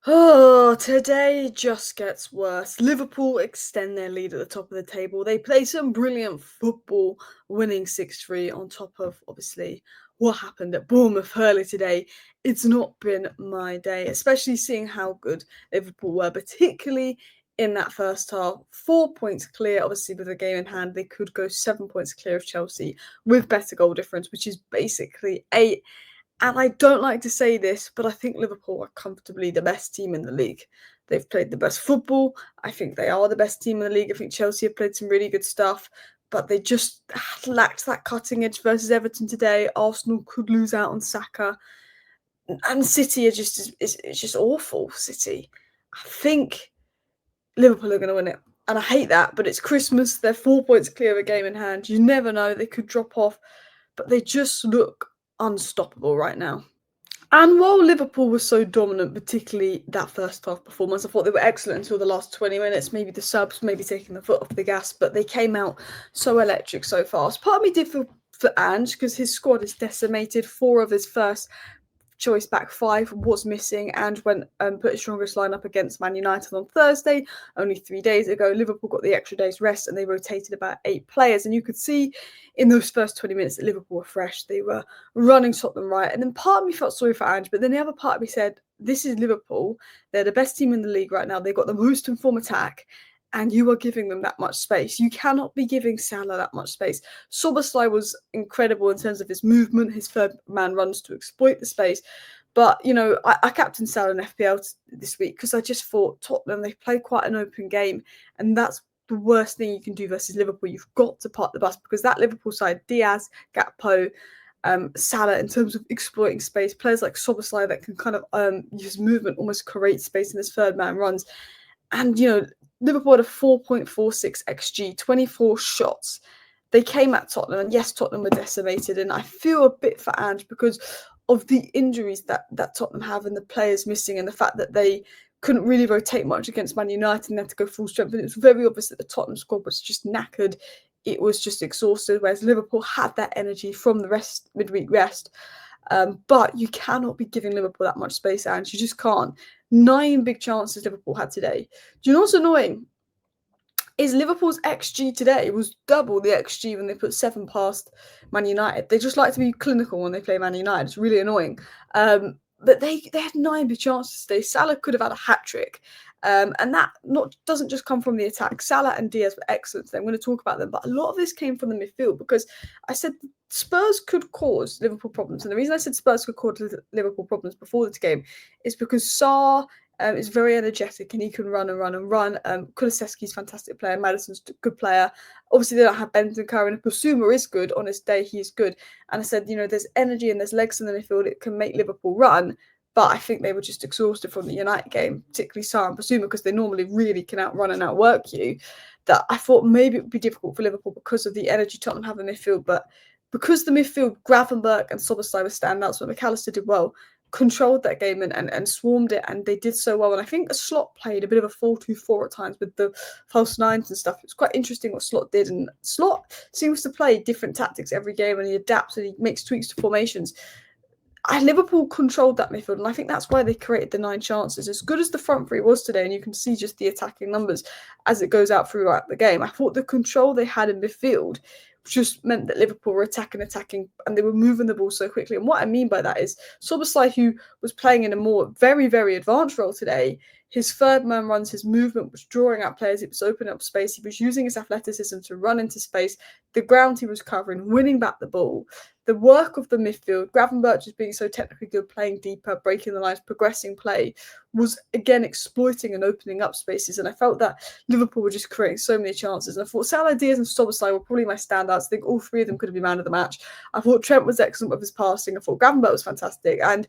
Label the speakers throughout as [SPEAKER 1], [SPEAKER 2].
[SPEAKER 1] Oh, today just gets worse. Liverpool extend their lead at the top of the table. They play some brilliant football, winning 6-3 on top of, obviously, what happened at Bournemouth earlier today. It's not been my day, especially seeing how good Liverpool were, particularly in that first half. 4 points clear, obviously, with the game in hand. They could go 7 points clear of Chelsea with better goal difference, which is basically 8. And I don't like to say this, but I think Liverpool are comfortably the best team in the league. They've played the best football. I think they are the best team in the league. I think Chelsea have played some really good stuff, but they just lacked that cutting edge versus Everton today. Arsenal could lose out on Saka. And City are it's just awful, City. I think Liverpool are going to win it. And I hate that, but it's Christmas. They're 4 points clear of a game in hand. You never know. They could drop off, but they just look unstoppable right now. And while Liverpool was so dominant, particularly that first half performance, I thought they were excellent until the last 20 minutes. Maybe the subs, maybe taking the foot off the gas, but they came out so electric so fast. Part of me did feel for Ange because his squad is decimated. 4 of his first choice back 5 was missing and went and put his strongest lineup against Man United on Thursday, only 3 days ago. Liverpool got the extra day's rest and they rotated about 8 players. And you could see in those first 20 minutes that Liverpool were fresh. They were running Tottenham right. And then part of me felt sorry for Ange, but then the other part of me said, this is Liverpool. They're the best team in the league right now. They've got the most informed attack. And you are giving them that much space. You cannot be giving Salah that much space. Szoboszlai was incredible in terms of his movement, his third man runs to exploit the space. But, I captained Salah in FPL this week because I just thought Tottenham, they play quite an open game. And that's the worst thing you can do versus Liverpool. You've got to park the bus because that Liverpool side, Diaz, Gakpo, Salah, in terms of exploiting space, players like Szoboszlai that can kind of use movement, almost create space in his third man runs. And, Liverpool had a 4.46 XG, 24 shots. They came at Tottenham, and yes, Tottenham were decimated. And I feel a bit for Ange because of the injuries that Tottenham have and the players missing, and the fact that they couldn't really rotate much against Man United and had to go full strength. And it was very obvious that the Tottenham squad was just knackered. It was just exhausted, whereas Liverpool had that energy from the midweek rest. But you cannot be giving Liverpool that much space, and you just can't. 9 big chances Liverpool had today. Do you know what's annoying? Is Liverpool's XG today was double the XG when they put 7 past Man United. They just like to be clinical when they play Man United. It's really annoying. But they had 9 big chances today. Salah could have had a hat-trick. And that doesn't just come from the attack. Salah and Diaz were excellent today. I'm going to talk about them. But a lot of this came from the midfield because I said Spurs could cause Liverpool problems. And the reason I said Spurs could cause Liverpool problems before this game is because Salah is very energetic and he can run and run and run. Kulusevski's a fantastic player. Maddison's a good player. Obviously, they don't have Bentancur, and Bissouma is good. On his day, he is good. And I said, there's energy and there's legs in the midfield. It can make Liverpool run. But I think they were just exhausted from the United game, particularly Salah and Bissouma, because they normally really can outrun and outwork you. That I thought maybe it would be difficult for Liverpool because of the energy Tottenham have in the midfield. But because the midfield, Gravenberch and Szoboszlai were standouts, but McAllister did well, controlled that game and swarmed it, and they did so well. And I think Slot played a bit of a 4-2-4 at times with the false nines and stuff. It was quite interesting what Slot did, and Slot seems to play different tactics every game, and he adapts and he makes tweaks to formations. Liverpool controlled that midfield, and I think that's why they created the 9 chances. As good as the front three was today, and you can see just the attacking numbers as it goes out throughout the game, I thought the control they had in midfield just meant that Liverpool were attacking, and they were moving the ball so quickly. And what I mean by that is Szoboszlai, who was playing in a more very, very advanced role today, his third man runs, his movement was drawing out players, it was opening up space, he was using his athleticism to run into space, the ground he was covering, winning back the ball. The work of the midfield, Gravenberch just being so technically good, playing deeper, breaking the lines, progressing play, was again exploiting and opening up spaces. And I felt that Liverpool were just creating so many chances. And I thought Salah, Diaz and Szoboszlai were probably my standouts. I think all 3 of them could have been man of the match. I thought Trent was excellent with his passing. I thought Gravenberch was fantastic. And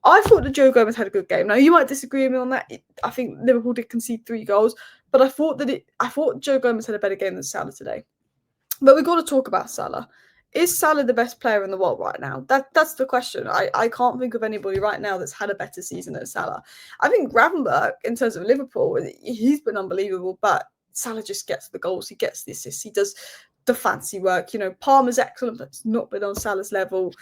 [SPEAKER 1] I thought that Joe Gomez had a good game. Now, you might disagree with me on that. I think Liverpool did concede 3 goals. But I thought Joe Gomez had a better game than Salah today. But we've got to talk about Salah. Is Salah the best player in the world right now? That's the question. I can't think of anybody right now that's had a better season than Salah. I think Gravenberch, in terms of Liverpool, he's been unbelievable, but Salah just gets the goals, he gets the assists, he does the fancy work. Palmer's excellent, but it's not been on Salah's level.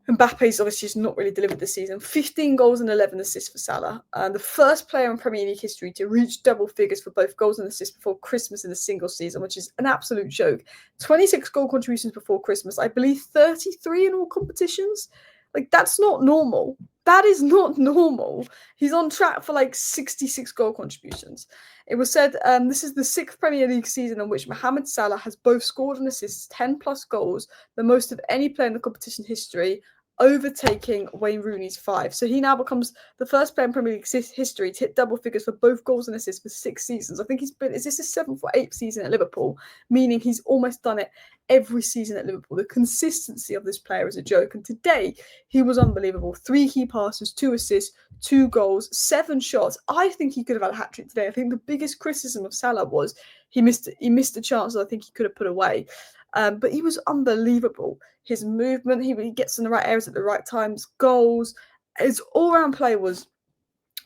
[SPEAKER 1] Mbappe's obviously just not really delivered this season. 15 goals and 11 assists for Salah. The first player in Premier League history to reach double figures for both goals and assists before Christmas in a single season, which is an absolute joke. 26 goal contributions before Christmas. I believe 33 in all competitions. Like, that's not normal. That is not normal. He's on track for like 66 goal contributions. It was said this is the 6th Premier League season in which Mohamed Salah has both scored and assisted 10 plus goals, the most of any player in the competition history, overtaking Wayne Rooney's 5. So he now becomes the first player in Premier League history to hit double figures for both goals and assists for 6 seasons. I think is this his 7th or 8th season at Liverpool, meaning he's almost done it every season at Liverpool. The consistency of this player is a joke, and today he was unbelievable. 3 key passes, 2 assists, 2 goals, 7 shots. I think he could have had a hat-trick today. I think the biggest criticism of Salah was he missed a chance that I think he could have put away. But he was unbelievable. His movement, he gets in the right areas at the right times, goals. His all-round play was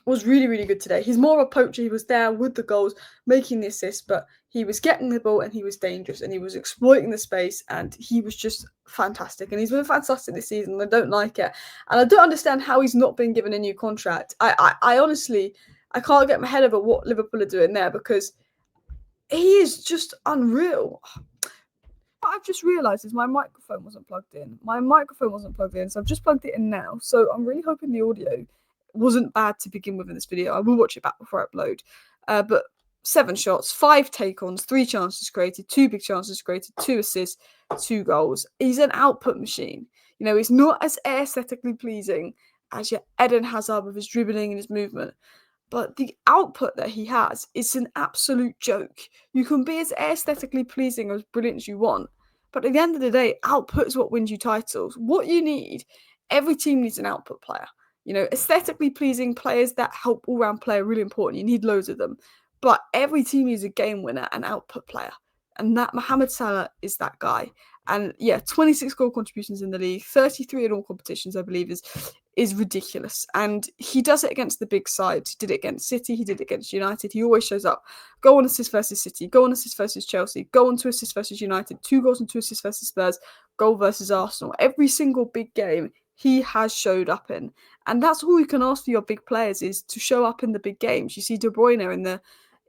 [SPEAKER 1] really, really good today. He's more of a poacher. He was there with the goals, making the assists, but he was getting the ball and he was dangerous and he was exploiting the space and he was just fantastic. And he's been fantastic this season. I don't like it. And I don't understand how he's not been given a new contract. I honestly, I can't get my head over what Liverpool are doing there because he is just unreal. What I've just realised is my microphone wasn't plugged in. So I've just plugged it in now. So I'm really hoping the audio wasn't bad to begin with in this video. I will watch it back before I upload. But 7 shots, 5 take-ons, 3 chances created, 2 big chances created, 2 assists, 2 goals. He's an output machine. You know, he's not as aesthetically pleasing as your Eden Hazard with his dribbling and his movement. But the output that he has is an absolute joke. You can be as aesthetically pleasing or as brilliant as you want, but at the end of the day, output is what wins you titles. What you need, every team needs an output player. You know, aesthetically pleasing players that help all-round play are really important. You need loads of them. But every team needs a game winner, an output player. And that Mohamed Salah is that guy. And yeah, 26 goal contributions in the league, 33 in all competitions, I believe, is ridiculous. And he does it against the big sides. He did it against City, he did it against United. He always shows up. Goal on assist versus City, goal on assist versus Chelsea, goal on 2 assists versus United, 2 goals and 2 assists versus Spurs, goal versus Arsenal. Every single big game he has showed up in. And that's all you can ask for your big players, is to show up in the big games. You see De Bruyne in the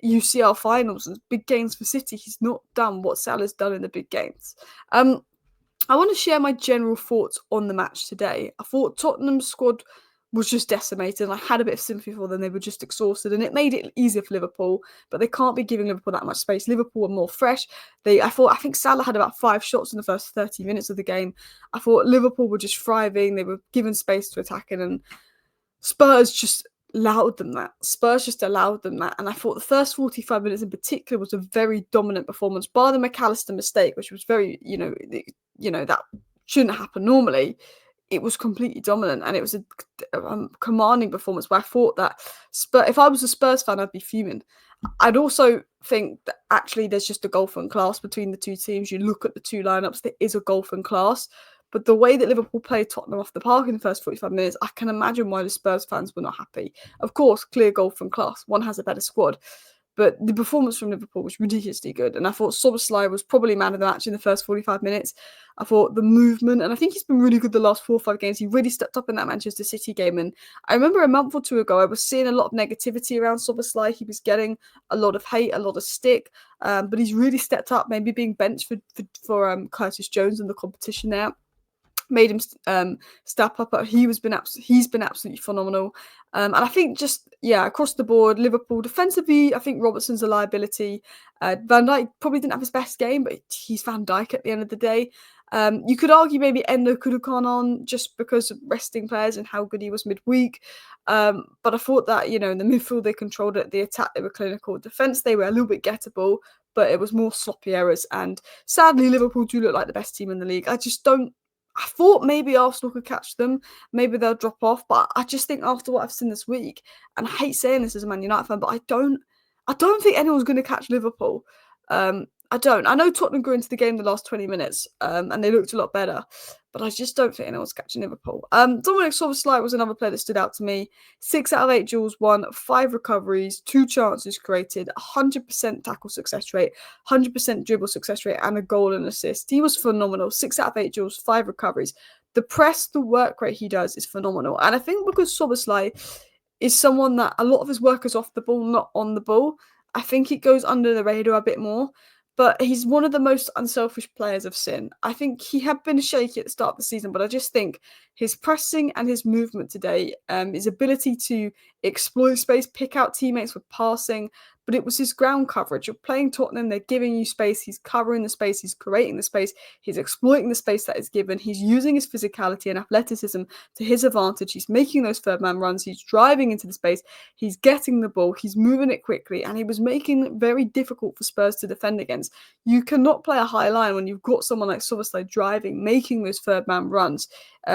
[SPEAKER 1] UCL finals and big games for City. He's not done what Salah's done in the big games. I want to share my general thoughts on the match today. I thought Tottenham's squad was just decimated, and I had a bit of sympathy for them. They were just exhausted, and it made it easier for Liverpool, but they can't be giving Liverpool that much space. Liverpool were more fresh. I think Salah had about 5 shots in the first 30 minutes of the game. I thought Liverpool were just thriving. They were given space to attack it, and Spurs just allowed them that. And I thought the first 45 minutes in particular was a very dominant performance, bar the McAllister mistake, which was very, that shouldn't happen normally. It was completely dominant, and it was a commanding performance where I thought that if I was a Spurs fan, I'd be fuming. I'd also think that actually there's just a gulf in class between the two teams. You look at the two lineups, there is a gulf in class. But the way that Liverpool played Tottenham off the park in the first 45 minutes, I can imagine why the Spurs fans were not happy. Of course, clear goal from class. One has a better squad. But the performance from Liverpool was ridiculously good. And I thought Szoboszlai was probably man of the match in the first 45 minutes. I thought the movement, and I think he's been really good the last 4 or 5 games. He really stepped up in that Manchester City game. And I remember a month or 2 ago, I was seeing a lot of negativity around Szoboszlai. He was getting a lot of hate, a lot of stick. But he's really stepped up, maybe being benched for Curtis Jones in the competition now. Made him step up. He's been absolutely phenomenal. And I think across the board, Liverpool defensively, I think Robertson's a liability. Van Dijk probably didn't have his best game, but he's Van Dijk at the end of the day. You could argue maybe Endo could have gone on just because of resting players and how good he was midweek. But I thought that, in the midfield, they controlled it. The attack, they were clinical. Defence, they were a little bit gettable, but it was more sloppy errors. And sadly, Liverpool do look like the best team in the league. I thought maybe Arsenal could catch them. Maybe they'll drop off. But I just think after what I've seen this week, and I hate saying this as a Man United fan, but I don't think anyone's going to catch Liverpool. I don't. I know Tottenham grew into the game the last 20 minutes, and they looked a lot better. But I just don't think anyone's catching Liverpool. Dominic Szoboszlai was another player that stood out to me. 6 out of 8 duels won, 5 recoveries, 2 chances created, 100% tackle success rate, 100% dribble success rate, and a goal and assist. He was phenomenal. 6 out of 8 duels, 5 recoveries. the press, the work rate he does is phenomenal. And I think because Szoboszlai is someone that a lot of his work is off the ball, not on the ball, I think it goes under the radar a bit more. But he's one of the most unselfish players I've seen. I think he had been shaky at the start of the season, but I just think his pressing and his movement today, his ability to exploit space, pick out teammates with passing, but it was his ground coverage. You're playing Tottenham, they're giving you space, he's covering the space, he's creating the space, he's exploiting the space that is given, he's using his physicality and athleticism to his advantage, he's making those third man runs, he's driving into the space, he's getting the ball, he's moving it quickly, and he was making it very difficult for Spurs to defend against. You cannot play a high line when you've got someone like Szoboszlai driving, making those third man runs.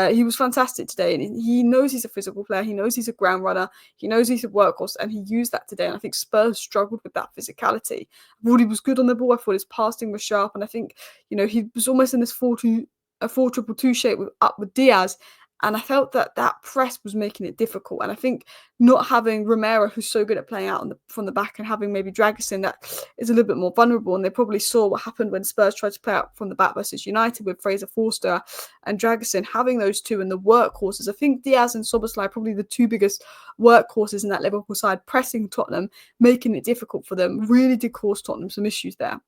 [SPEAKER 1] He was fantastic today, and he knows he's a physical player, he knows he's a ground runner, he knows he's a workhorse, and he used that today. And I think Spurs struggled with that physicality. I thought he was good on the ball. I thought his passing was sharp, and I think he was almost in this 4-2-2 shape with Diaz. And I felt that press was making it difficult. And I think not having Romero, who's so good at playing out from the back, and having maybe Dragusin, that is a little bit more vulnerable. And they probably saw what happened when Spurs tried to play out from the back versus United with Fraser Forster and Dragusin. Having those two and the workhorses, I think Diaz and Szoboszlai are probably the two biggest workhorses in that Liverpool side, pressing Tottenham, making it difficult for them, really did cause Tottenham some issues there.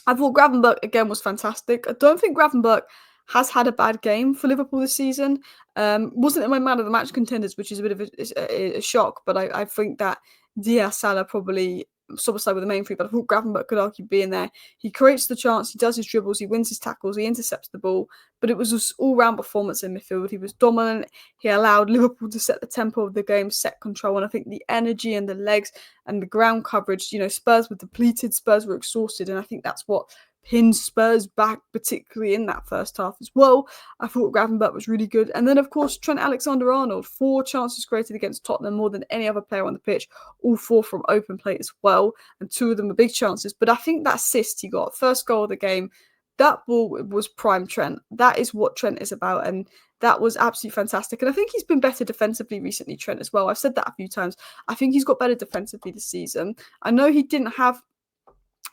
[SPEAKER 1] I thought Gravenberch again was fantastic. I don't think Gravenberch has had a bad game for Liverpool this season. Wasn't in my man of the match contenders, which is a bit of a shock, but I think that Diaz, Salah, probably Szoboszlai were the main three, but I thought Gravenberch could arguably be in there. He creates the chance, he does his dribbles, he wins his tackles, he intercepts the ball, but it was an all-round performance in midfield. He was dominant, he allowed Liverpool to set the tempo of the game, set control, and I think the energy and the legs and the ground coverage, Spurs were depleted, Spurs were exhausted, and I think that's what pinned Spurs back, particularly in that first half as well. I thought Gravenberch was really good. And then, of course, Trent Alexander-Arnold, 4 chances created against Tottenham, more than any other player on the pitch, all 4 from open play as well, and 2 of them were big chances. But I think that assist he got, first goal of the game, that ball was prime Trent. That is what Trent is about, and that was absolutely fantastic. And I think he's been better defensively recently, Trent, as well. I've said that a few times. I think he's got better defensively this season. I know he didn't have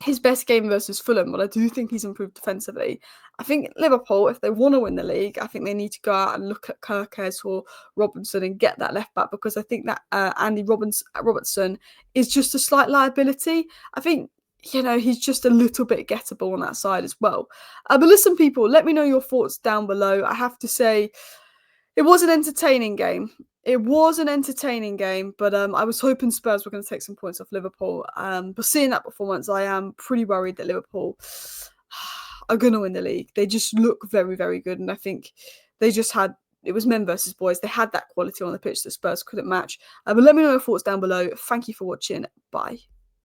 [SPEAKER 1] his best game versus Fulham, but I do think he's improved defensively. I think Liverpool, if they want to win the league, I think they need to go out and look at Kirkes or Robinson and get that left back, because I think that Andy Robertson is just a slight liability. I think he's just a little bit gettable on that side as well. But listen, people, let me know your thoughts down below. I have to say, it was an entertaining game. It was an entertaining game, but I was hoping Spurs were going to take some points off Liverpool. But seeing that performance, I am pretty worried that Liverpool are going to win the league. They just look very, very good. And I think it was men versus boys. They had that quality on the pitch that Spurs couldn't match. But let me know your thoughts down below. Thank you for watching. Bye.